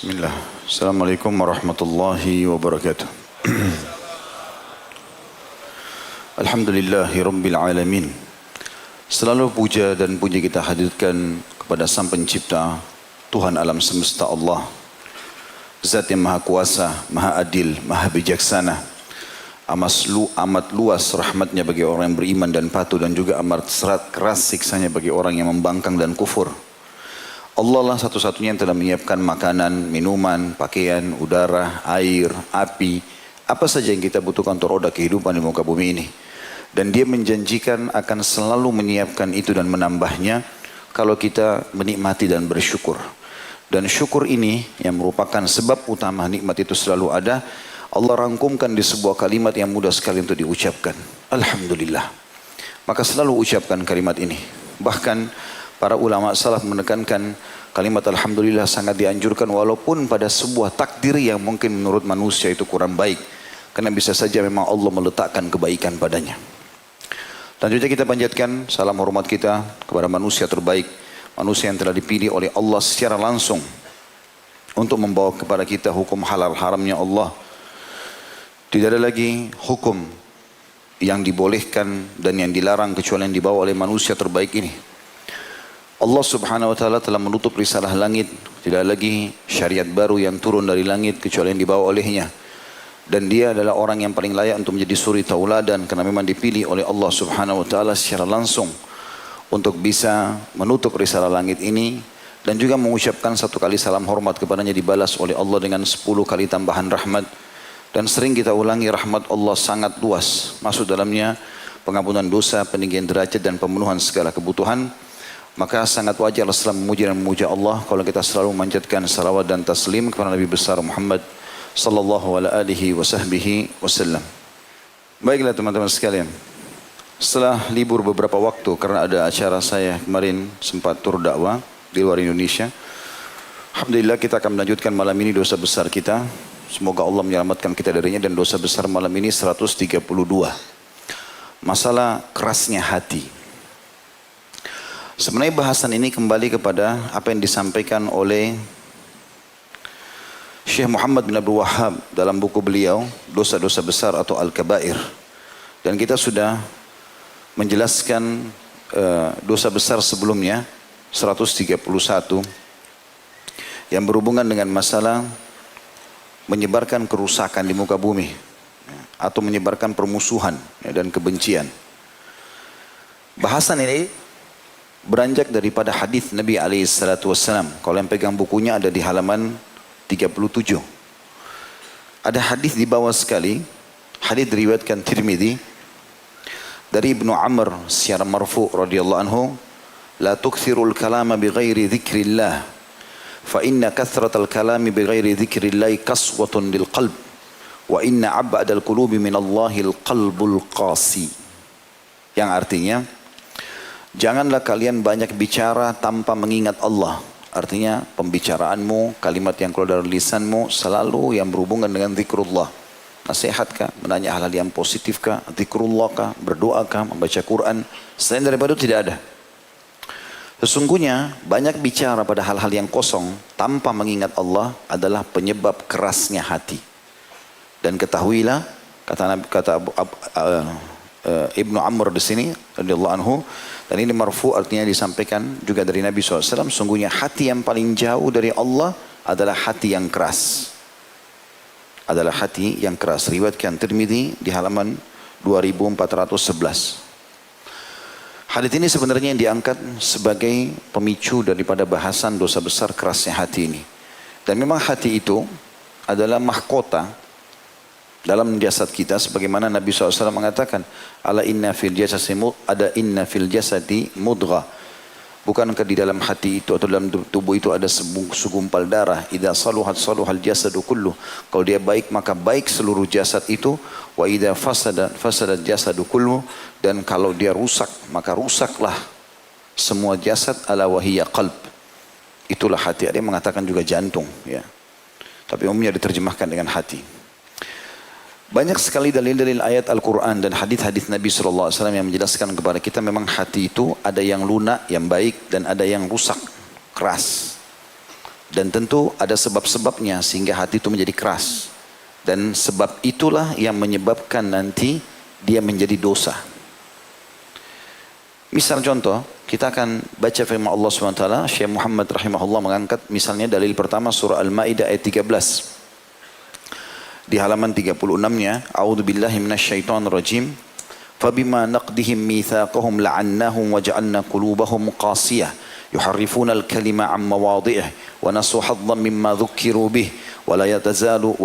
Bismillah. Assalamualaikum warahmatullahi wabarakatuh. Alhamdulillahi rabbil alamin. Selalu puja dan puji kita hadirkan kepada Sang Pencipta, Tuhan alam semesta Allah. Zat yang maha kuasa, maha adil, maha bijaksana. Amat luas rahmatnya bagi orang yang beriman dan patuh, dan juga amat keras siksanya bagi orang yang membangkang dan kufur. Allah lah satu-satunya yang telah menyiapkan makanan, minuman, pakaian, udara, air, api, apa saja yang kita butuhkan untuk roda kehidupan di muka bumi ini. Dan dia menjanjikan akan selalu menyiapkan itu dan menambahnya kalau kita menikmati dan bersyukur. Dan syukur ini yang merupakan sebab utama nikmat itu selalu ada, Allah rangkumkan di sebuah kalimat yang mudah sekali untuk diucapkan. Alhamdulillah. Maka selalu ucapkan kalimat ini. Bahkan para ulama salaf menekankan kalimat Alhamdulillah sangat dianjurkan walaupun pada sebuah takdir yang mungkin menurut manusia itu kurang baik. Karena bisa saja memang Allah meletakkan kebaikan padanya. Selanjutnya kita panjatkan salam hormat kita kepada manusia terbaik. Manusia yang telah dipilih oleh Allah secara langsung untuk membawa kepada kita hukum halal haramnya Allah. Tidak ada lagi hukum yang dibolehkan dan yang dilarang kecuali yang dibawa oleh manusia terbaik ini. Allah subhanahu wa ta'ala telah menutup risalah langit. Tidak lagi syariat baru yang turun dari langit kecuali yang dibawa olehnya. Dan dia adalah orang yang paling layak untuk menjadi suri tauladan karena memang dipilih oleh Allah subhanahu wa ta'ala secara langsung untuk bisa menutup risalah langit ini. Dan juga mengucapkan satu kali salam hormat kepadanya dibalas oleh Allah dengan 10 kali tambahan rahmat. Dan sering kita ulangi, rahmat Allah sangat luas. Masuk dalamnya pengampunan dosa, peninggian derajat dan pemenuhan segala kebutuhan. Maka sangat wajar setelah memuji dan memuja Allah kalau kita selalu memanjatkan salawat dan taslim kepada Nabi besar Muhammad sallallahu alaihi wasallam. Baiklah teman-teman sekalian. Setelah libur beberapa waktu karena ada acara saya kemarin sempat tur dakwah di luar Indonesia. Alhamdulillah kita akan melanjutkan malam ini dosa besar kita. Semoga Allah menyelamatkan kita darinya, dan dosa besar malam ini 132. Masalah kerasnya hati. Sebenarnya bahasan ini kembali kepada apa yang disampaikan oleh Syekh Muhammad bin Abdul Wahhab dalam buku beliau Dosa-dosa Besar atau Al-Kabair. Dan kita sudah menjelaskan dosa besar sebelumnya 131 yang berhubungan dengan masalah menyebarkan kerusakan di muka bumi atau menyebarkan permusuhan dan kebencian. Bahasan ini beranjak daripada hadis Nabi SAW. Kalau yang pegang bukunya ada di halaman 37. Ada hadis di bawah sekali. Hadis diriwayatkan Tirmidzi dari Ibnu Amr secara marfu radhiyallahu anhu, la tukthirul kalama bighairi dzikrillah fa inna kathratal kalami bighairi dzikrillah kaswatun lil qalb wa inna ab'adal qulubi minallahil qalbul qasi. Yang artinya, janganlah kalian banyak bicara tanpa mengingat Allah. Artinya pembicaraanmu, kalimat yang keluar dari lisanmu selalu yang berhubungan dengan zikrullah. Nasihatkah, menanya hal-hal yang positifkah, zikrullahkah, berdoakah, membaca Quran. Selain daripada itu tidak ada. Sesungguhnya banyak bicara pada hal-hal yang kosong tanpa mengingat Allah adalah penyebab kerasnya hati. Dan ketahuilah, kata Ibnu Amr di sini radhiyallahu anhu, dan ini marfu artinya disampaikan juga dari Nabi SAW, sungguhnya hati yang paling jauh dari Allah adalah hati yang keras. Adalah hati yang keras. Riwayatkan Tirmidzi di halaman 2411. Hadits ini sebenarnya yang diangkat sebagai pemicu daripada bahasan dosa besar kerasnya hati ini. Dan memang hati itu adalah mahkota dalam jasad kita, sebagaimana Nabi SAW mengatakan, ala inna fil jasadi mudghah. Bukankah di dalam hati itu atau dalam tubuh itu ada segumpal darah. Idza saluhat saluhal jasadu kullu. Kalau dia baik maka baik seluruh jasad itu. Wa idza fasadat jasadu kullu. Dan kalau dia rusak maka rusaklah semua jasad. Ala wahiyya qalb. Itulah hati. Ada yang mengatakan juga jantung, ya. Tapi umumnya diterjemahkan dengan hati. Banyak sekali dalil-dalil ayat Al-Quran dan hadis-hadis Nabi SAW yang menjelaskan kepada kita memang hati itu ada yang lunak, yang baik, dan ada yang rusak, keras. Dan tentu ada sebab-sebabnya sehingga hati itu menjadi keras. Dan sebab itulah yang menyebabkan nanti dia menjadi dosa. Misal contoh, kita akan baca firman Allah SWT. Syekh Muhammad rahimahullah mengangkat misalnya dalil pertama surah Al-Ma'idah ayat 13. Di halaman 36-nya, A'udzubillahi minasyaitonirrajim. Fabima naqdihim mitsaqahum la'annahum waja'alna qulubahum qasiyah yuharrifuna al-kalima 'an mawadhi'ihi wa nasu haddan mimma dhukkiru bih wa la tazalu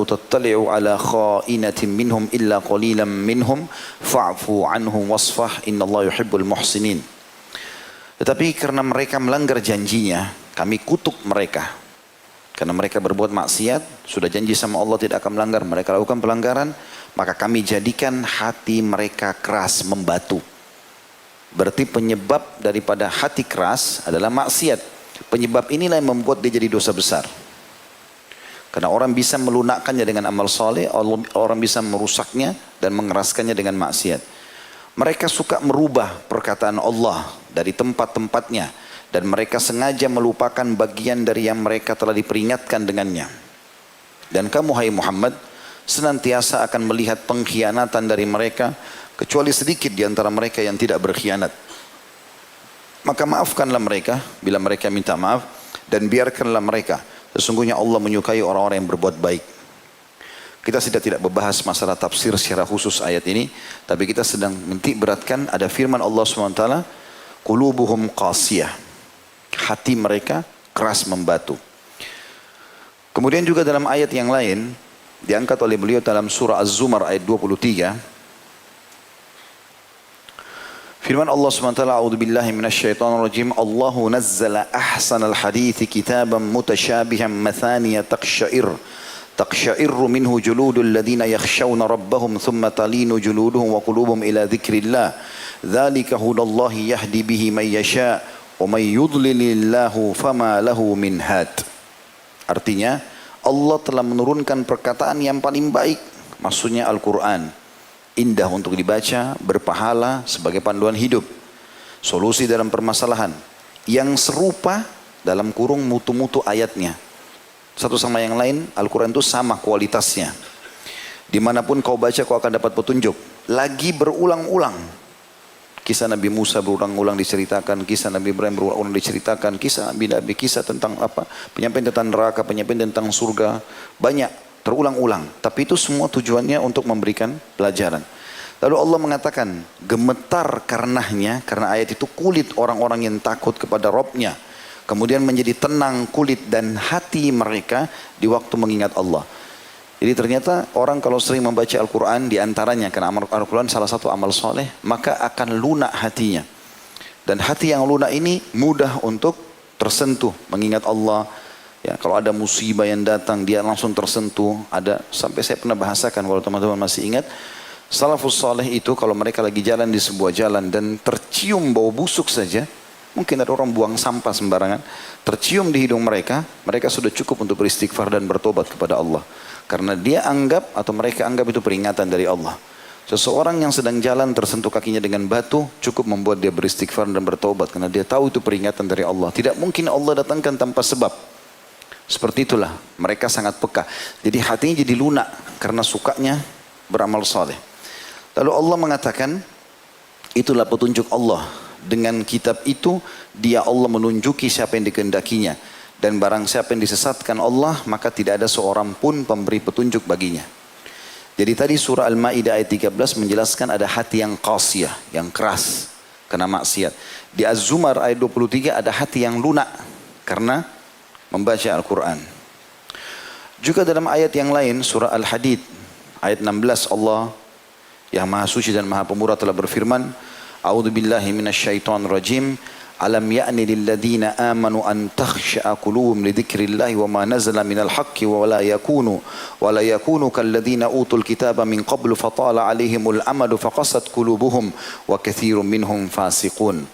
tattali'u 'ala kha'inatin minhum illa qalilan minhum fa'fu 'anhum wasfah innallaha yuhibbul muhsinin. Tetapi karena mereka melanggar janjinya, kami kutuk mereka. Karena mereka berbuat maksiat, sudah janji sama Allah tidak akan melanggar, mereka lakukan pelanggaran, maka kami jadikan hati mereka keras, membatu. Berarti penyebab daripada hati keras adalah maksiat. Penyebab inilah yang membuat dia jadi dosa besar. Karena orang bisa melunakkannya dengan amal soleh, orang bisa merusaknya dan mengeraskannya dengan maksiat. Mereka suka merubah perkataan Allah dari tempat-tempatnya. Dan mereka sengaja melupakan bagian dari yang mereka telah diperingatkan dengannya. Dan kamu hai Muhammad senantiasa akan melihat pengkhianatan dari mereka, kecuali sedikit di antara mereka yang tidak berkhianat. Maka maafkanlah mereka bila mereka minta maaf, dan biarkanlah mereka. Sesungguhnya Allah menyukai orang-orang yang berbuat baik. Kita tidak membahas masalah tafsir secara khusus ayat ini, tapi kita sedang menitik beratkan ada firman Allah SWT, qulubuhum qasiyah. Hati mereka keras membatu. Kemudian juga dalam ayat yang lain diangkat oleh beliau dalam surah Az-Zumar ayat 23. Firman Allah SWT, A'udzubillahi minasyaitonirrajim. Allahu nazzala ahsanal hadithi kitaban mutasyabihan mathaniya taqsha'irru minhu juludul ladhina yakhshawna rabbahum thumma talinu juluduhum wa qulubuhum ila dhikrillah. Dzalika hudallahi yahdi bihi man yasha'. وَمَنْ يُضْلِلِ اللَّهُ فَمَا لَهُ مِنْ هَادٍ. Artinya Allah telah menurunkan perkataan yang paling baik, maksudnya Al-Quran. Indah untuk dibaca, berpahala sebagai panduan hidup, solusi dalam permasalahan. Yang serupa dalam kurung mutu-mutu ayatnya. Satu sama yang lain, Al-Quran itu sama kualitasnya. Dimanapun kau baca kau akan dapat petunjuk. Lagi berulang-ulang. Kisah Nabi Musa berulang-ulang diceritakan, kisah Nabi Ibrahim berulang-ulang diceritakan, kisah Nabi, kisah tentang apa? Penyampaian tentang neraka, penyampaian tentang surga, banyak terulang-ulang. Tapi itu semua tujuannya untuk memberikan pelajaran. Lalu Allah mengatakan, gemetar karenanya, karena ayat itu kulit orang-orang yang takut kepada Rabbnya. Kemudian menjadi tenang kulit dan hati mereka di waktu mengingat Allah. Jadi ternyata orang kalau sering membaca Al-Quran diantaranya karena Al-Quran salah satu amal soleh, maka akan lunak hatinya. Dan hati yang lunak ini mudah untuk tersentuh mengingat Allah. Ya, kalau ada musibah yang datang dia langsung tersentuh. Ada sampai saya pernah bahasakan kalau teman-teman masih ingat, salafus soleh itu kalau mereka lagi jalan di sebuah jalan dan tercium bau busuk saja, mungkin ada orang buang sampah sembarangan, tercium di hidung mereka, mereka sudah cukup untuk beristighfar dan bertobat kepada Allah. Karena dia anggap atau mereka anggap itu peringatan dari Allah. Seseorang yang sedang jalan tersentuh kakinya dengan batu cukup membuat dia beristighfar dan bertobat. Karena dia tahu itu peringatan dari Allah. Tidak mungkin Allah datangkan tanpa sebab. Seperti itulah. Mereka sangat peka. Jadi hatinya jadi lunak karena sukanya beramal saleh. Lalu Allah mengatakan, itulah petunjuk Allah. Dengan kitab itu dia Allah menunjuki siapa yang dikehendakinya. Dan barang siapa yang disesatkan Allah, maka tidak ada seorang pun pemberi petunjuk baginya. Jadi tadi surah Al-Ma'idah ayat 13 menjelaskan ada hati yang qasiyah, yang keras, kena maksiat. Di Az-Zumar ayat 23 ada hati yang lunak, karena membaca Al-Quran. Juga dalam ayat yang lain, surah Al-Hadid, ayat 16 Allah yang Maha Suci dan Maha Pemurah telah berfirman, A'udzubillahi minasyaitonirrajim. Alam ya'ni lilladina amanu an takhsha'a qulubuhum li dzikrillahi wa ma nazala minal haqqi wa la yakunu kalladina utul kitaba min qablu fatala 'alaihimul amadu faqasat qulubuhum wa katsirun minhum fasiqun.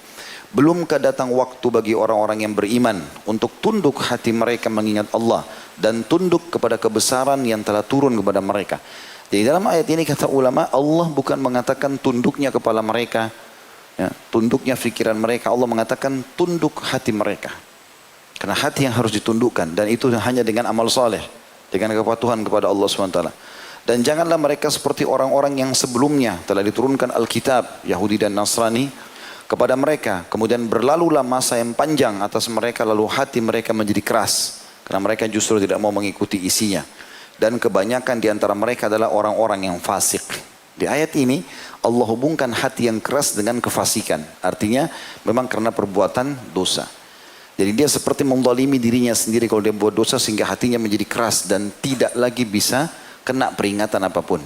Belumkah datang waktu bagi orang-orang yang beriman untuk tunduk hati mereka mengingat Allah dan tunduk kepada kebesaran yang telah turun kepada mereka. Jadi dalam ayat ini kata ulama, Allah bukan mengatakan tunduknya kepala mereka, ya, tunduknya fikiran mereka. Allah mengatakan tunduk hati mereka. Karena hati yang harus ditundukkan, dan itu hanya dengan amal soleh, dengan kepatuhan kepada Allah SWT. Dan janganlah mereka seperti orang-orang yang sebelumnya telah diturunkan Alkitab, Yahudi dan Nasrani kepada mereka. Kemudian berlalulah masa yang panjang atas mereka, lalu hati mereka menjadi keras. Karena mereka justru tidak mau mengikuti isinya. Dan kebanyakan di antara mereka adalah orang-orang yang fasik. Di ayat ini Allah hubungkan hati yang keras dengan kefasikan. Artinya memang karena perbuatan dosa. Jadi dia seperti menzalimi dirinya sendiri kalau dia buat dosa, sehingga hatinya menjadi keras dan tidak lagi bisa kena peringatan apapun.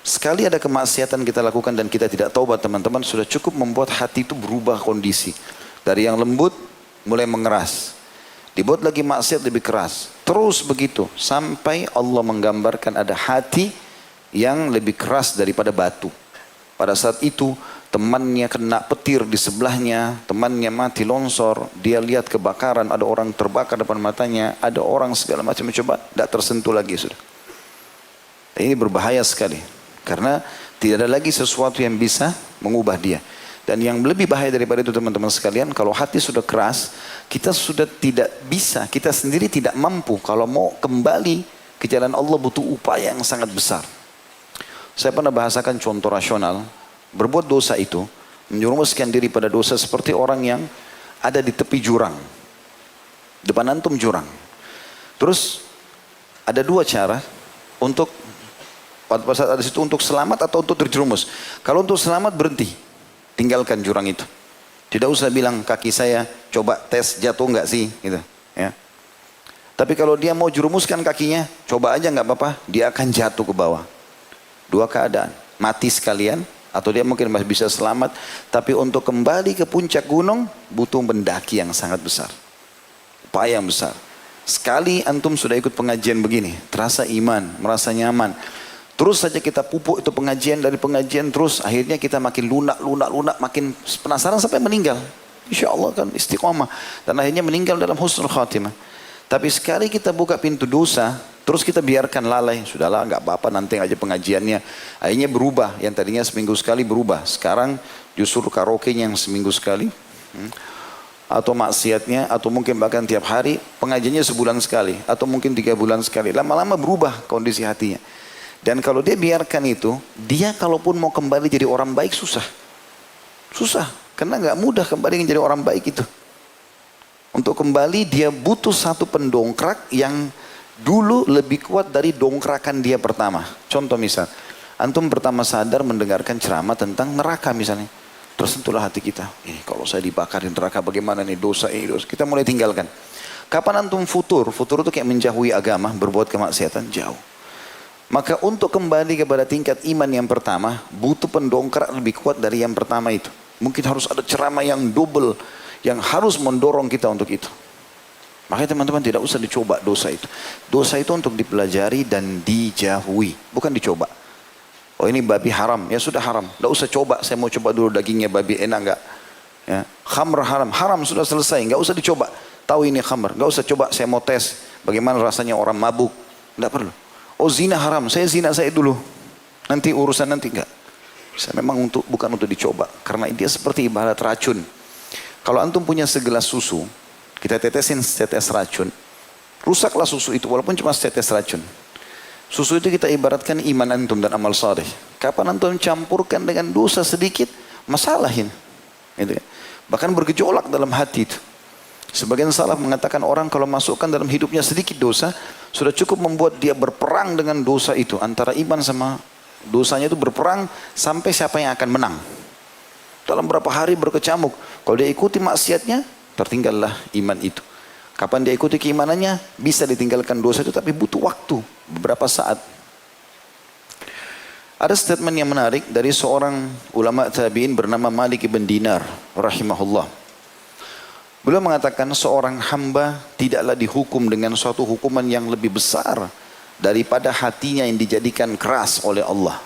Sekali ada kemaksiatan kita lakukan dan kita tidak taubat, teman-teman, sudah cukup membuat hati itu berubah kondisi. Dari yang lembut mulai mengeras. Dibuat lagi maksiat lebih keras. Terus begitu sampai Allah menggambarkan ada hati yang lebih keras daripada batu. Pada saat itu temannya kena petir di sebelahnya, temannya mati longsor, dia lihat kebakaran, ada orang terbakar depan matanya, ada orang segala macam, coba tidak tersentuh lagi sudah. Ini berbahaya sekali, karena tidak ada lagi sesuatu yang bisa mengubah dia. Dan yang lebih bahaya daripada itu, teman-teman sekalian, kalau hati sudah keras, kita sudah tidak bisa, kita sendiri tidak mampu. Kalau mau kembali ke jalan Allah butuh upaya yang sangat besar. Saya pernah bahasakan contoh rasional. Berbuat dosa itu, menjerumuskan diri pada dosa seperti orang yang ada di tepi jurang. Depan antum jurang. Terus ada dua cara untuk pada saat ada situ, untuk selamat atau untuk terjerumus. Kalau untuk selamat, berhenti, tinggalkan jurang itu. Tidak usah bilang kaki saya coba tes jatuh enggak sih, gitu. Ya. Tapi kalau dia mau jerumuskan kakinya, coba aja nggak apa-apa, dia akan jatuh ke bawah. Dua keadaan, mati sekalian, atau dia mungkin masih bisa selamat, tapi untuk kembali ke puncak gunung butuh mendaki yang sangat besar, upaya yang besar. Sekali antum sudah ikut pengajian begini, terasa iman, merasa nyaman, terus saja kita pupuk itu pengajian dari pengajian, terus akhirnya kita makin lunak, makin penasaran sampai meninggal. Insya Allah kan istiqomah, dan akhirnya meninggal dalam husnul khatimah. Tapi sekali kita buka pintu dosa, terus kita biarkan lalai, sudahlah nggak apa-apa, nanti aja pengajiannya. Akhirnya berubah, yang tadinya seminggu sekali berubah. Sekarang justru karaoke-nya yang seminggu sekali. Atau maksiatnya, atau mungkin bahkan tiap hari, pengajiannya sebulan sekali. Atau mungkin 3 bulan sekali. Lama-lama berubah kondisi hatinya. Dan kalau dia biarkan itu, dia kalaupun mau kembali jadi orang baik susah. Susah, karena nggak mudah kembali menjadi orang baik itu. Untuk kembali dia butuh satu pendongkrak yang dulu lebih kuat dari dongkrakan dia pertama. Contoh misal, antum pertama sadar mendengarkan ceramah tentang neraka misalnya. Tersentuhlah hati kita. Kalau saya dibakar di neraka bagaimana nih, dosa ini, dosa. Kita mulai tinggalkan. Kapan antum futur? Futur itu kayak menjauhi agama, berbuat kemaksiatan, jauh. Maka untuk kembali kepada tingkat iman yang pertama, butuh pendongkrak lebih kuat dari yang pertama itu. Mungkin harus ada ceramah yang double, yang harus mendorong kita untuk itu. Makanya teman-teman tidak usah dicoba dosa itu. Dosa itu untuk dipelajari dan dijauhi, bukan dicoba. Oh ini babi haram, ya sudah haram. Tidak usah coba, saya mau coba dulu dagingnya babi, enak enggak? Ya. Khamr haram, haram sudah selesai, enggak usah dicoba. Tahu ini khamr, enggak usah coba, saya mau tes bagaimana rasanya orang mabuk. Enggak perlu. Oh zina haram, saya zina saya dulu. Nanti urusan nanti enggak. Saya memang bukan untuk dicoba, karena dia seperti ibarat racun. Kalau antum punya segelas susu, kita tetesin setetes racun, rusaklah susu itu walaupun cuma setetes racun. Susu itu kita ibaratkan iman antum dan amal saleh. Kapan antum campurkan dengan dosa sedikit, masalahin. Gitu. Bahkan bergejolak dalam hati itu. Sebagian salaf mengatakan orang kalau masukkan dalam hidupnya sedikit dosa, sudah cukup membuat dia berperang dengan dosa itu. Antara iman sama dosanya itu berperang sampai siapa yang akan menang. Dalam berapa hari berkecamuk. Kalau dia ikuti maksiatnya, tertinggallah iman itu. Kapan dia ikuti keimanannya, bisa ditinggalkan dosa itu, tapi butuh waktu, beberapa saat. Ada statement yang menarik dari seorang ulama tabi'in bernama Malik ibn Dinar, rahimahullah. Beliau mengatakan seorang hamba tidaklah dihukum dengan suatu hukuman yang lebih besar daripada hatinya yang dijadikan keras oleh Allah.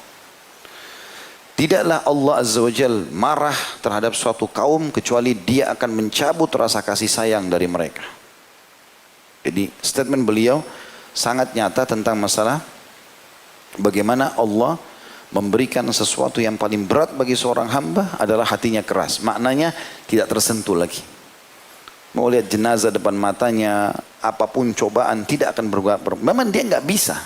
Tidaklah Allah Azza wa Jal marah terhadap suatu kaum kecuali dia akan mencabut rasa kasih sayang dari mereka. Jadi statement beliau sangat nyata tentang masalah bagaimana Allah memberikan sesuatu yang paling berat bagi seorang hamba adalah hatinya keras. Maknanya tidak tersentuh lagi. Mau lihat jenazah depan matanya, apapun cobaan tidak akan berbuat. Memang dia nggak bisa.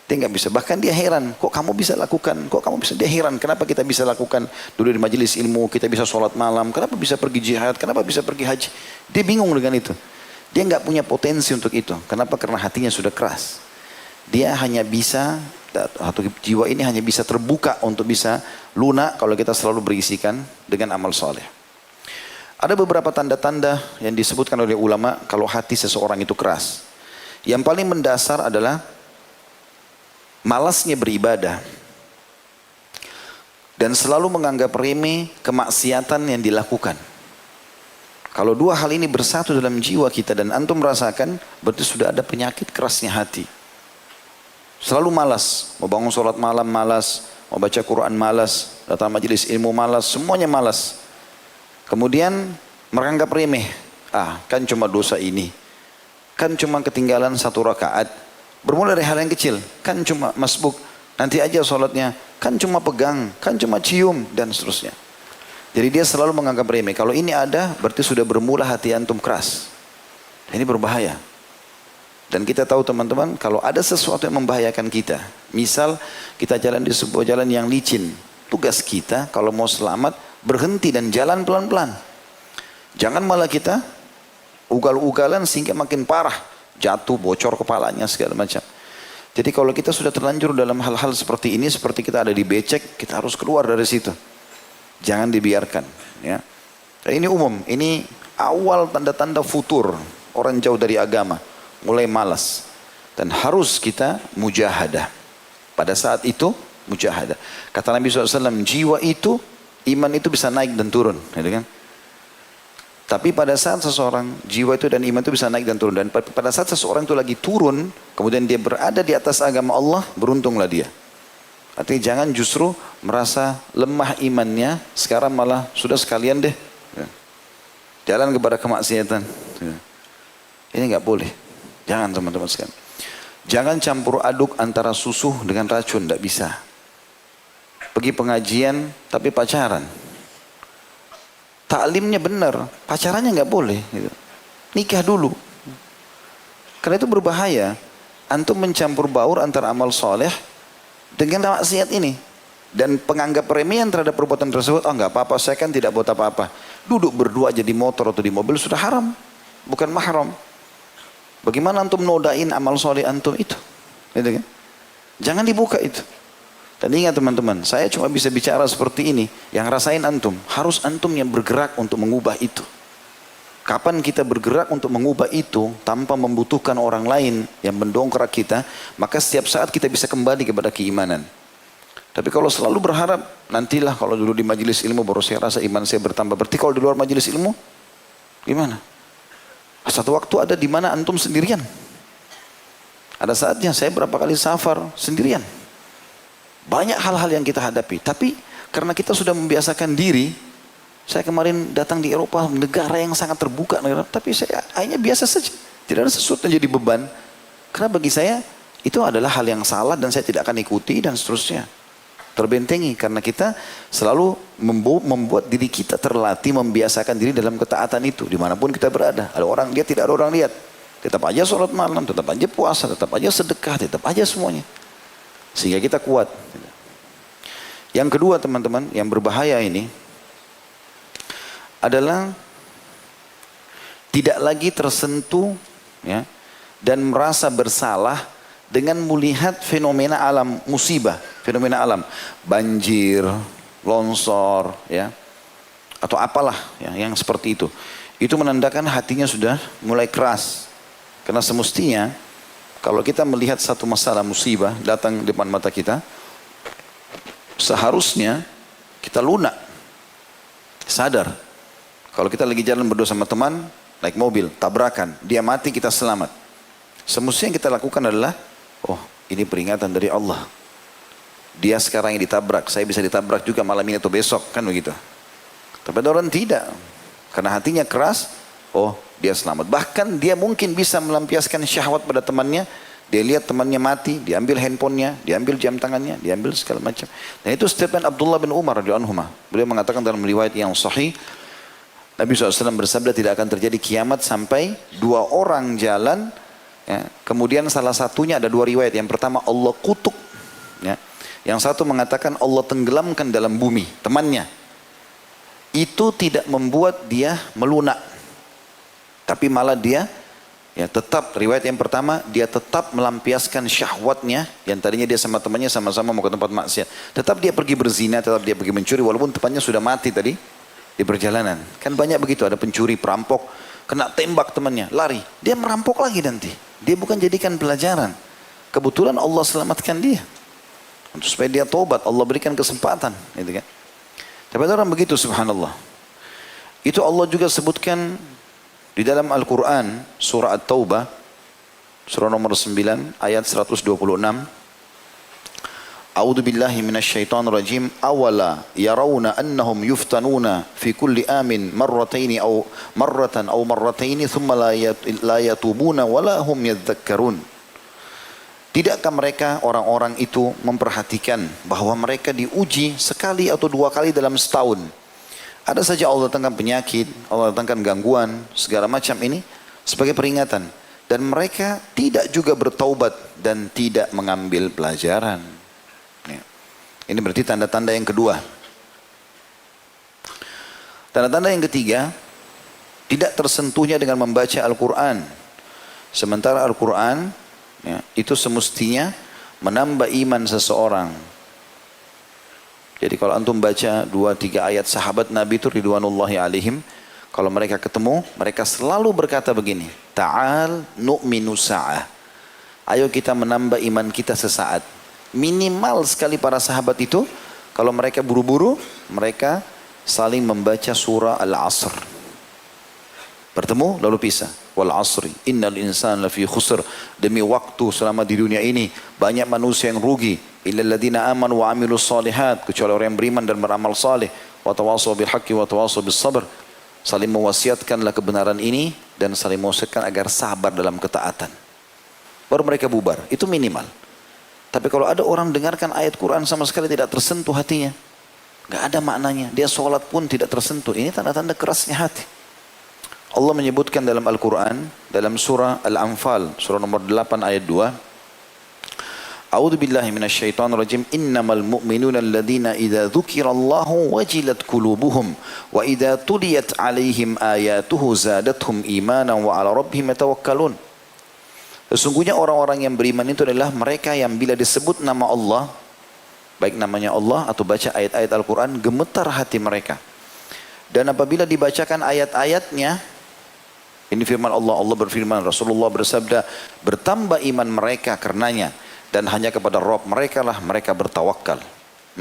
Dia nggak bisa. Bahkan dia heran, kok kamu bisa lakukan? Kok kamu bisa? Dia heran, kenapa kita bisa lakukan dulu di majelis ilmu, kita bisa sholat malam, kenapa bisa pergi jihad, kenapa bisa pergi haji? Dia bingung dengan itu. Dia nggak punya potensi untuk itu. Kenapa? Karena hatinya sudah keras. Dia hanya bisa, atau jiwa ini hanya bisa terbuka untuk bisa lunak kalau kita selalu berisikan dengan amal soleh. Ada beberapa tanda-tanda yang disebutkan oleh ulama kalau hati seseorang itu keras. Yang paling mendasar adalah malasnya beribadah dan selalu menganggap remeh kemaksiatan yang dilakukan. Kalau dua hal ini bersatu dalam jiwa kita dan antum merasakan, berarti sudah ada penyakit kerasnya hati. Selalu malas, mau bangun sholat malam malas, mau baca Quran malas, datang majelis ilmu malas, semuanya malas. Kemudian menganggap remeh, kan cuma dosa ini, kan cuma ketinggalan 1 rakaat. Bermula dari hal yang kecil, kan cuma masbuk, nanti aja sholatnya, kan cuma pegang, kan cuma cium, dan seterusnya. Jadi dia selalu menganggap remeh. Kalau ini ada, berarti sudah bermula hati antum keras. Ini berbahaya. Dan kita tahu teman-teman, kalau ada sesuatu yang membahayakan kita, misal kita jalan di sebuah jalan yang licin, tugas kita kalau mau selamat, berhenti dan jalan pelan-pelan. Jangan malah kita ugal-ugalan sehingga makin parah. Jatuh, bocor kepalanya, segala macam. Jadi kalau kita sudah terlanjur dalam hal-hal seperti ini, seperti kita ada di becek, kita harus keluar dari situ. Jangan dibiarkan. Ya. Dan ini umum, ini awal tanda-tanda futur. Orang jauh dari agama, mulai malas. Dan harus kita mujahadah. Pada saat itu, mujahadah. Kata Nabi SAW, jiwa itu, iman itu bisa naik dan turun. Gitu kan? Tapi pada saat seseorang, jiwa itu dan iman itu bisa naik dan turun. Dan pada saat seseorang itu lagi turun, kemudian dia berada di atas agama Allah, beruntunglah dia. Artinya jangan justru merasa lemah imannya, sekarang malah sudah sekalian deh. Jalan kepada kemaksiatan. Ini nggak boleh. Jangan teman-teman sekalian. Jangan campur aduk antara susu dengan racun, tidak bisa. Pergi pengajian tapi pacaran. Taklimnya benar, pacarannya nggak boleh. Gitu. Nikah dulu. Karena itu berbahaya. Antum mencampur baur antara amal soleh dengan maksiat ini. Dan penganggap remehan terhadap perbuatan tersebut, nggak apa-apa, saya kan tidak buat apa-apa. Duduk berdua aja di motor atau di mobil sudah haram. Bukan mahram. Bagaimana antum nodain amal soleh antum itu? Gitu kan? Jangan dibuka itu. Dan ingat teman-teman, saya cuma bisa bicara seperti ini. Yang rasain antum, harus antum yang bergerak untuk mengubah itu. Kapan kita bergerak untuk mengubah itu tanpa membutuhkan orang lain yang mendongkrak kita, maka setiap saat kita bisa kembali kepada keimanan. Tapi kalau selalu berharap, nantilah kalau dulu di majelis ilmu baru saya rasa iman saya bertambah. Berarti kalau di luar majelis ilmu, gimana? Satu waktu ada di mana antum sendirian. Ada saatnya saya berapa kali safar sendirian. Banyak hal-hal yang kita hadapi. Tapi karena kita sudah membiasakan diri. Saya kemarin datang di Eropa, negara yang sangat terbuka. Tapi saya hanya biasa saja. Tidak ada sesuatu yang jadi beban. Karena bagi saya itu adalah hal yang salah dan saya tidak akan ikuti dan seterusnya. Terbentengi karena kita selalu membuat diri kita terlatih membiasakan diri dalam ketaatan itu. Dimanapun kita berada. Ada orang lihat, tidak ada orang lihat. Tetap aja sholat malam, tetap aja puasa, tetap aja sedekah, tetap aja semuanya. Sehingga kita kuat. Yang kedua teman-teman, yang berbahaya ini adalah tidak lagi tersentuh ya, dan merasa bersalah dengan melihat fenomena alam, musibah, fenomena alam, banjir, longsor, ya, atau apalah ya, yang seperti itu. Itu menandakan hatinya sudah mulai keras. Karena semestinya kalau kita melihat satu masalah musibah datang di depan mata kita, seharusnya kita lunak, sadar. Kalau kita lagi jalan berdua sama teman, naik mobil, tabrakan, dia mati kita selamat. Semestinya yang kita lakukan adalah, oh ini peringatan dari Allah. Dia sekarang yang ditabrak, saya bisa ditabrak juga malam ini atau besok, kan begitu. Tapi ada orang tidak, karena hatinya keras, oh dia selamat. Bahkan dia mungkin bisa melampiaskan syahwat pada temannya. Dia lihat temannya mati, diambil handphonenya, diambil jam tangannya, diambil segala macam. Dan itu statement Abdullah bin Umar radhiyallahu anhu. Beliau mengatakan dalam riwayat yang sahih, Nabi SAW bersabda tidak akan terjadi kiamat sampai dua orang jalan, ya. Kemudian salah satunya ada dua riwayat. Yang pertama Allah kutuk, ya. Yang satu mengatakan Allah tenggelamkan dalam bumi temannya. Itu tidak membuat dia melunak, tapi malah dia, ya, tetap, riwayat yang pertama dia tetap melampiaskan syahwatnya. Yang tadinya dia sama temannya sama-sama mau ke tempat maksiat, tetap dia pergi berzina, tetap dia pergi mencuri walaupun temannya sudah mati tadi di perjalanan. Kan banyak begitu, ada pencuri, perampok, kena tembak temannya, lari, dia merampok lagi nanti. Dia bukan jadikan pelajaran. Kebetulan Allah selamatkan dia, untuk supaya dia tobat, Allah berikan kesempatan, gitu kan. Tapi ada orang begitu, subhanallah. Itu Allah juga sebutkan di dalam Al-Quran, surah At-Taubah, surah nomor 9, ayat 126. A'udzu billahi minasyaitonir rajim. Awala yarawna annahum yuftanuna fi kulli amin marrataini aw marratan aw marrataini thumma la yatubuna wala hum yadhakkarun. Tidakkah mereka orang-orang itu memperhatikan bahwa mereka diuji sekali atau dua kali dalam setahun? Ada saja Allah datangkan penyakit, Allah datangkan gangguan, segala macam ini sebagai peringatan. Dan mereka tidak juga bertaubat dan tidak mengambil pelajaran. Ini berarti tanda-tanda yang kedua. Tanda-tanda yang ketiga, tidak tersentuhnya dengan membaca Al-Quran. Sementara Al-Quran, ya, itu semestinya menambah iman seseorang. Jadi kalau antum baca 2-3 ayat sahabat Nabi itu ridwanullahi alaihim, kalau mereka ketemu, mereka selalu berkata begini, Ta'al nu'minu sa'ah. Ayo kita menambah iman kita sesaat. Minimal sekali para sahabat itu, kalau mereka buru-buru, mereka saling membaca surah Al-Asr. Bertemu lalu pisah. Wal asri innal insana lafi khusr. Demi waktu selama di dunia ini banyak manusia yang rugi. Illal ladzina amanu wa amilus solihat, kecuali orang yang beriman dan beramal saleh. Wa tawassaw bil haqqi wa tawassaw bis sabr. Saling mewasiatkanlah kebenaran ini dan saling mewasiatkan agar sabar dalam ketaatan. Baru mereka bubar. Itu minimal. Tapi kalau ada orang dengarkan ayat Quran sama sekali tidak tersentuh hatinya, nggak ada maknanya, dia sholat pun tidak tersentuh, ini tanda-tanda kerasnya hati. Allah menyebutkan dalam Al-Quran, dalam surah Al-Anfal, surah nomor 8 ayat 2, A'udzu billahi minasyaitonir rajim. Innamal mu'minuna alladziina idza dzukirallahu wajilat qulubuhum wa idza tuliyat 'alaihim ayatuhu zadatuhum imanan wa 'ala rabbihim yatawakkalun. Sesungguhnya orang-orang yang beriman itu adalah mereka yang bila disebut nama Allah, baik namanya Allah atau baca ayat-ayat Al-Quran, gemetar hati mereka. Dan apabila dibacakan ayat-ayatnya, ini firman Allah, Allah berfirman, Rasulullah bersabda, bertambah iman mereka karenanya, dan hanya kepada Rabb mereka lah mereka bertawakal.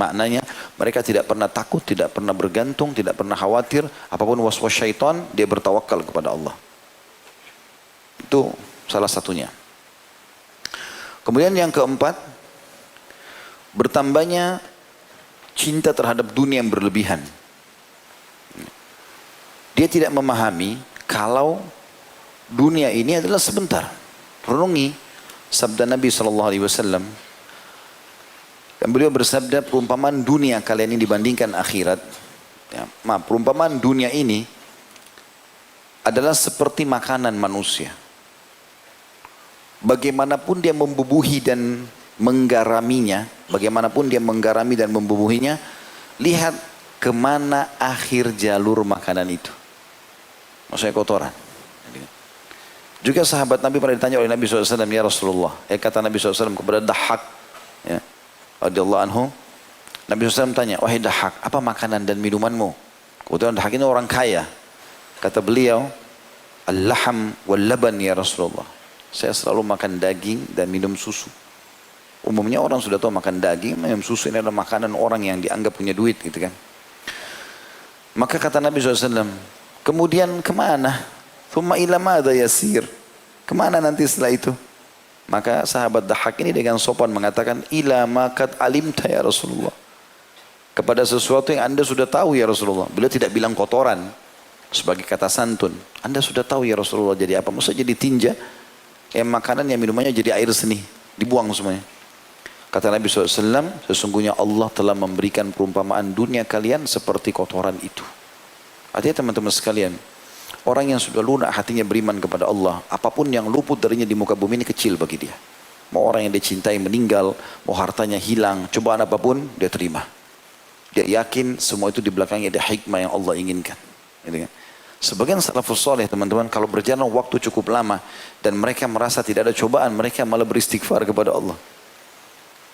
Maknanya mereka tidak pernah takut, tidak pernah bergantung, tidak pernah khawatir apapun waswas syaitan, dia bertawakal kepada Allah. Itu salah satunya. Kemudian yang keempat, bertambahnya cinta terhadap dunia yang berlebihan. Dia tidak memahami kalau dunia ini adalah sebentar. Renungi sabda Nabi SAW. Dan beliau bersabda, perumpamaan dunia kalian ini dibandingkan akhirat. Ya, perumpamaan dunia ini adalah seperti makanan manusia. Bagaimanapun dia membubuhi dan menggaraminya, bagaimanapun dia menggarami dan membubuhinya, lihat kemana akhir jalur makanan itu. Maksudnya kotoran. Juga sahabat Nabi pernah ditanya oleh Nabi SAW, ya Rasulullah, kata Nabi SAW kepada Dahhak, ya, radhiyallahu anhu, Nabi SAW tanya, wahai Dahhak, apa makanan dan minumanmu? Kebetulan Dahhak ini orang kaya. Kata beliau, al-laham wal-laban ya Rasulullah. Saya selalu makan daging dan minum susu. Umumnya orang sudah tahu makan daging, minum susu ini adalah makanan orang yang dianggap punya duit, gitu kan. Maka kata Nabi SAW, kemudian kemana? Thumma ila madza yasir? Kemana nanti setelah itu? Maka sahabat Dahhak ini dengan sopan mengatakan, ila ma qad alimta ya Rasulullah. Kepada sesuatu yang anda sudah tahu ya Rasulullah. Beliau tidak bilang kotoran sebagai kata santun. Anda sudah tahu ya Rasulullah jadi apa? Maksudnya jadi tinja. Makanan yang minumannya jadi air seni, dibuang semuanya. Kata Nabi SAW, sesungguhnya Allah telah memberikan perumpamaan dunia kalian seperti kotoran itu. Artinya teman-teman sekalian, orang yang sudah lunak hatinya beriman kepada Allah, apapun yang luput darinya di muka bumi ini kecil bagi dia. Mau orang yang dia cintai meninggal, mau hartanya hilang, cobaan apapun dia terima. Dia yakin semua itu di belakangnya ada hikmah yang Allah inginkan. Gitu kan? Sebagian salafus soleh teman-teman, kalau berjalan waktu cukup lama dan mereka merasa tidak ada cobaan, mereka malah beristighfar kepada Allah.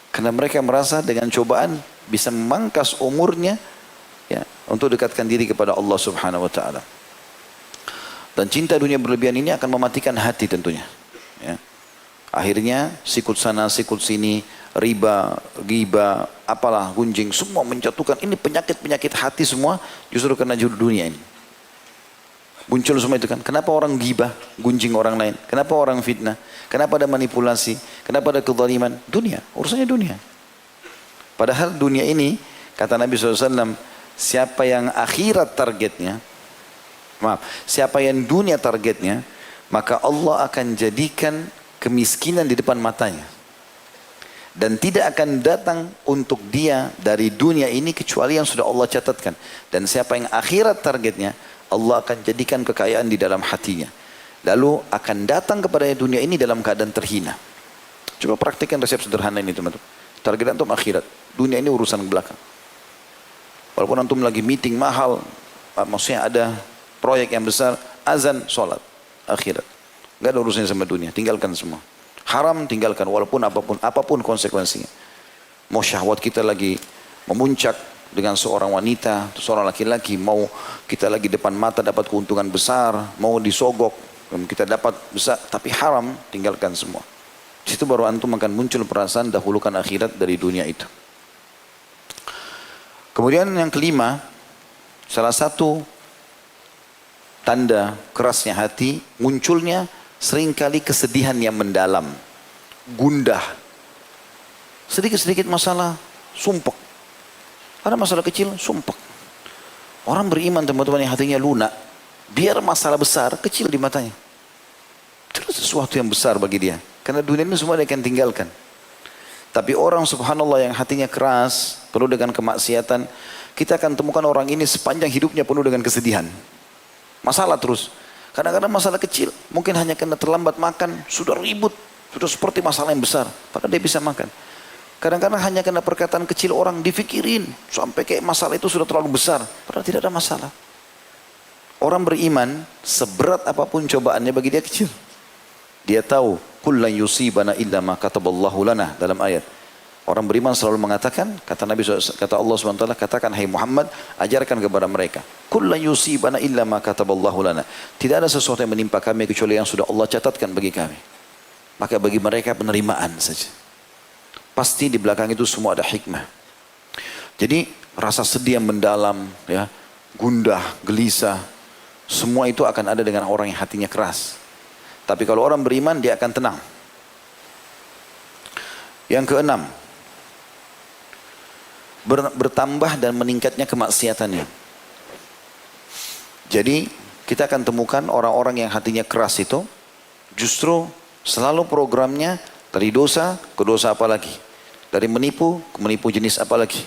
Karena mereka merasa dengan cobaan bisa memangkas umurnya, ya, untuk dekatkan diri kepada Allah Subhanahu wa taala. Dan cinta dunia berlebihan ini akan mematikan hati tentunya. Ya. Akhirnya sikut sana, sikut sini, riba, ghibah, apalah, gunjing, semua menjatuhkan. Ini penyakit-penyakit hati semua justru karena dunia ini. Muncul semua itu kan. Kenapa orang ghibah, gunjing orang lain? Kenapa orang fitnah? Kenapa ada manipulasi? Kenapa ada kezaliman? Dunia, urusannya dunia. Padahal dunia ini, kata Nabi SAW, siapa yang akhirat targetnya, siapa yang dunia targetnya, maka Allah akan jadikan kemiskinan di depan matanya. Dan tidak akan datang untuk dia dari dunia ini kecuali yang sudah Allah catatkan. Dan siapa yang akhirat targetnya, Allah akan jadikan kekayaan di dalam hatinya. Lalu akan datang kepada dunia ini dalam keadaan terhina. Coba praktikkan resep sederhana ini teman-teman. Target antum akhirat. Dunia ini urusan belakang. Walaupun antum lagi meeting mahal, maksudnya ada proyek yang besar, azan, sholat, akhirat. Gak ada urusannya sama dunia, tinggalkan semua. Haram tinggalkan walaupun apapun konsekuensinya. Mau syahwat kita lagi memuncak dengan seorang wanita, seorang laki-laki, mau kita lagi depan mata dapat keuntungan besar, mau disogok, kita dapat besar, tapi haram, tinggalkan semua. Di situ baru antum akan muncul perasaan dahulukan akhirat dari dunia itu. Kemudian yang kelima, salah satu tanda kerasnya hati, munculnya seringkali kesedihan yang mendalam, gundah. Sedikit-sedikit masalah, sumpek. Ada masalah kecil, sumpek. Orang beriman teman-teman yang hatinya lunak, biar masalah besar, kecil di matanya. Itu sesuatu yang besar bagi dia. Karena dunia ini semua dia akan tinggalkan. Tapi orang subhanallah yang hatinya keras, penuh dengan kemaksiatan, kita akan temukan orang ini sepanjang hidupnya penuh dengan kesedihan. Masalah terus. Kadang-kadang masalah kecil, mungkin hanya karena terlambat makan, sudah ribut, sudah seperti masalah yang besar. Padahal dia bisa makan. Kadang-kadang hanya karena perkataan kecil orang difikirin, sampai kayak masalah itu sudah terlalu besar. Padahal tidak ada masalah. Orang beriman, seberat apapun cobaannya bagi dia kecil. Dia tahu, kullan yusibana illa ma kataballahu lana, dalam ayat. Orang beriman selalu mengatakan, kata Nabi SAW, kata Allah SWT, katakan, hai Muhammad, ajarkan kepada mereka. Kullan yusibana illa ma kataballahu lana. Tidak ada sesuatu yang menimpa kami kecuali yang sudah Allah catatkan bagi kami. Maka bagi mereka penerimaan saja. Pasti di belakang itu semua ada hikmah. Jadi rasa sedih yang mendalam, ya, gundah, gelisah, semua itu akan ada dengan orang yang hatinya keras. Tapi kalau orang beriman dia akan tenang. Yang keenam, bertambah dan meningkatnya kemaksiatannya. Jadi kita akan temukan orang-orang yang hatinya keras itu justru selalu programnya dari dosa ke dosa apa lagi, dari menipu ke menipu jenis apa lagi,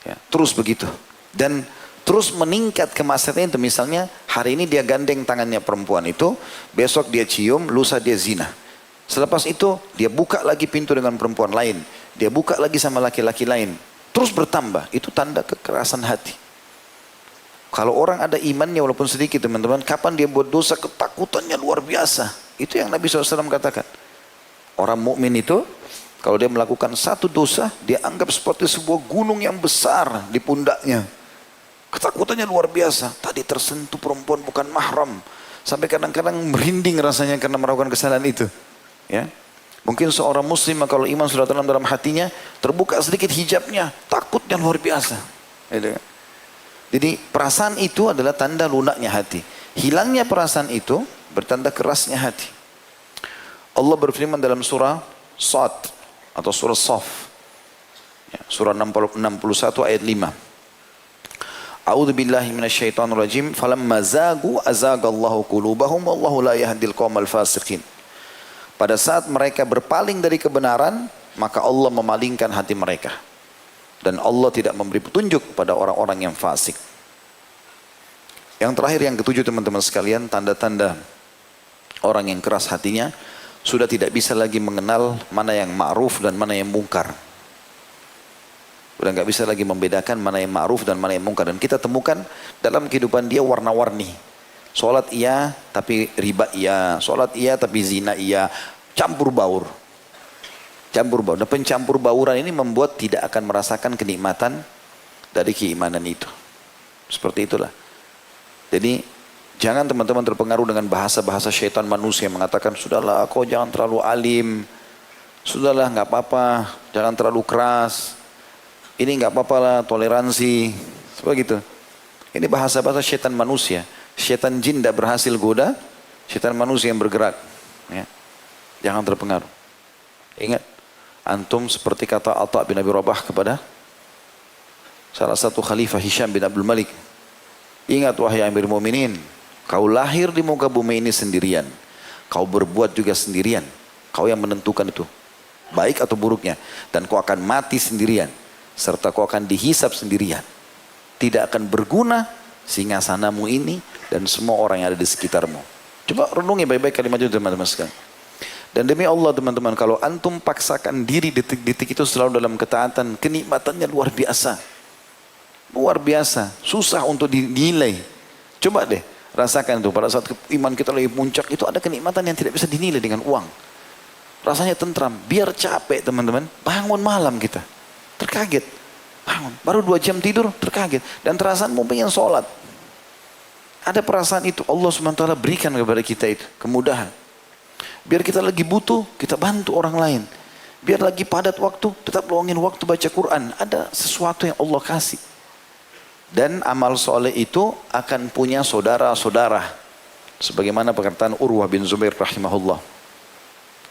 ya, terus begitu. Dan terus meningkat kemaksiatan itu. Misalnya hari ini dia gandeng tangannya perempuan itu, besok dia cium, lusa dia zina. Selepas itu dia buka lagi pintu dengan perempuan lain, dia buka lagi sama laki-laki lain. Terus bertambah, itu tanda kekerasan hati. Kalau orang ada imannya walaupun sedikit teman-teman, kapan dia buat dosa ketakutannya luar biasa. Itu yang Nabi SAW katakan. Orang mukmin itu kalau dia melakukan satu dosa, dia anggap seperti sebuah gunung yang besar di pundaknya. Ketakutannya luar biasa. Tadi tersentuh perempuan bukan mahram, sampai kadang-kadang merinding rasanya karena melakukan kesalahan itu. Ya, mungkin seorang muslim kalau iman sudah tanam dalam hatinya, terbuka sedikit hijabnya, takutnya luar biasa. Jadi perasaan itu adalah tanda lunaknya hati. Hilangnya perasaan itu bertanda kerasnya hati. Allah berfirman dalam surah Sad atau surah Saf, ya, surah 61 ayat 5. A'udzu billahi minasyaitonir rajim. Falamma zagu azagallahu qulubahum wallahu la yahdil qaumal fasiqin. Pada saat mereka berpaling dari kebenaran, maka Allah memalingkan hati mereka. Dan Allah tidak memberi petunjuk pada orang-orang yang fasik. Yang terakhir, yang ketujuh teman-teman sekalian, tanda-tanda orang yang keras hatinya sudah tidak bisa lagi mengenal mana yang ma'ruf dan mana yang mungkar. Sudah nggak bisa lagi membedakan mana yang ma'ruf dan mana yang mungkar. Dan kita temukan dalam kehidupan dia warna-warni. Sholat iya tapi riba iya, sholat iya tapi zina iya, campur baur. Campur baur. Dan pencampur bauran ini membuat tidak akan merasakan kenikmatan dari keimanan itu. Seperti itulah. Jadi jangan teman-teman terpengaruh dengan bahasa-bahasa syaitan manusia yang mengatakan, sudahlah kau jangan terlalu alim, sudahlah nggak apa-apa, jangan terlalu keras, ini nggak apa-apa lah, toleransi, seperti itu. Ini bahasa-bahasa syaitan manusia. Syaitan jin tidak berhasil goda, syaitan manusia yang bergerak. Ya. Jangan terpengaruh. Ingat, antum seperti kata Atha bin Abi Rabah kepada salah satu khalifah Hisham bin Abdul Malik. Ingat wahai Amir Mu'minin, kau lahir di muka bumi ini sendirian. Kau berbuat juga sendirian. Kau yang menentukan itu, baik atau buruknya. Dan kau akan mati sendirian. Serta kau akan dihisap sendirian. Tidak akan berguna singgasanamu ini dan semua orang yang ada di sekitarmu. Coba renungi baik-baik kalimat itu teman-teman sekalian. Dan demi Allah teman-teman, kalau antum paksakan diri detik-detik itu selalu dalam ketaatan, kenikmatannya luar biasa. Luar biasa, susah untuk dinilai. Coba deh rasakan itu pada saat iman kita lagi puncak, itu ada kenikmatan yang tidak bisa dinilai dengan uang. Rasanya tentram, biar capek teman-teman, bangun malam kita, terkaget. Bangun, baru 2 jam tidur, terkaget. Dan terasa mau pengen sholat. Ada perasaan itu, Allah SWT berikan kepada kita itu, kemudahan. Biar kita lagi butuh, kita bantu orang lain. Biar lagi padat waktu, tetap luangin waktu baca Quran. Ada sesuatu yang Allah kasih. Dan amal soleh itu akan punya saudara-saudara. Sebagaimana perkataan Urwah bin Zubair rahimahullah.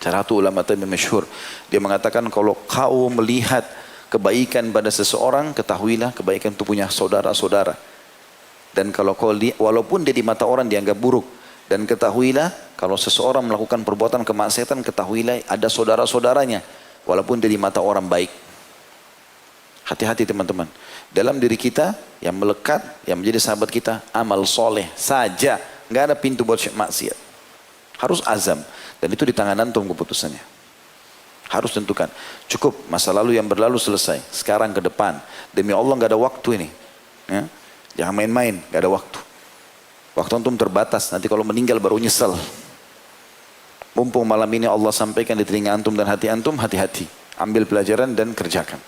Salah satu ulama tabi'in masyhur. Dia mengatakan kalau kau melihat kebaikan pada seseorang, ketahuilah kebaikan itu punya saudara-saudara. Dan kalau kau walaupun dia di mata orang dianggap buruk. Dan ketahuilah kalau seseorang melakukan perbuatan kemaksiatan, ketahuilah ada saudara-saudaranya. Walaupun dia di mata orang baik. Hati-hati teman-teman. Dalam diri kita yang melekat, yang menjadi sahabat kita, amal soleh saja. Nggak ada pintu buat maksiat. Harus azam. Dan itu di tangan antum keputusannya. Harus tentukan. Cukup masa lalu yang berlalu selesai. Sekarang ke depan. Demi Allah nggak ada waktu ini. Ya? Jangan main-main, nggak ada waktu. Waktu antum terbatas. Nanti kalau meninggal baru nyesel. Mumpung malam ini Allah sampaikan di telinga antum dan hati antum, hati-hati. Ambil pelajaran dan kerjakan.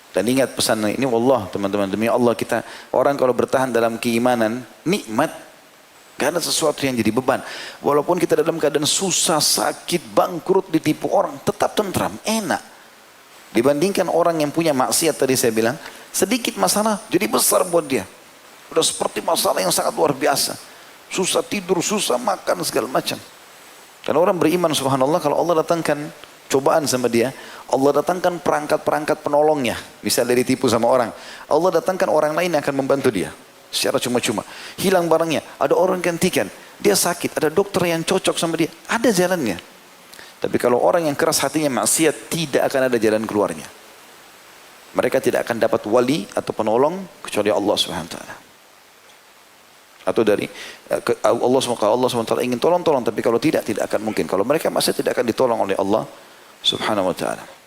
Dan ingat pesan ini, wallah teman-teman, demi Allah kita, orang kalau bertahan dalam keimanan, nikmat, gak ada sesuatu yang jadi beban. Walaupun kita dalam keadaan susah, sakit, bangkrut, ditipu orang, tetap tentram, enak. Dibandingkan orang yang punya maksiat tadi saya bilang, sedikit masalah jadi besar buat dia. Udah seperti masalah yang sangat luar biasa. Susah tidur, susah makan, segala macam. Karena orang beriman subhanallah, kalau Allah datangkan cobaan sama dia, Allah datangkan perangkat-perangkat penolongnya. Misalnya dia ditipu sama orang, Allah datangkan orang lain yang akan membantu dia secara cuma-cuma. Hilang barangnya, ada orang gantikan. Dia sakit, ada dokter yang cocok sama dia, ada jalannya. Tapi kalau orang yang keras hatinya maksiat, tidak akan ada jalan keluarnya. Mereka tidak akan dapat wali atau penolong kecuali Allah SWT. Atau dari Allah SWT ingin tolong-tolong, tapi kalau tidak, tidak akan mungkin. Kalau mereka masih tidak akan ditolong oleh Allah Subhanahu wa ta'ala.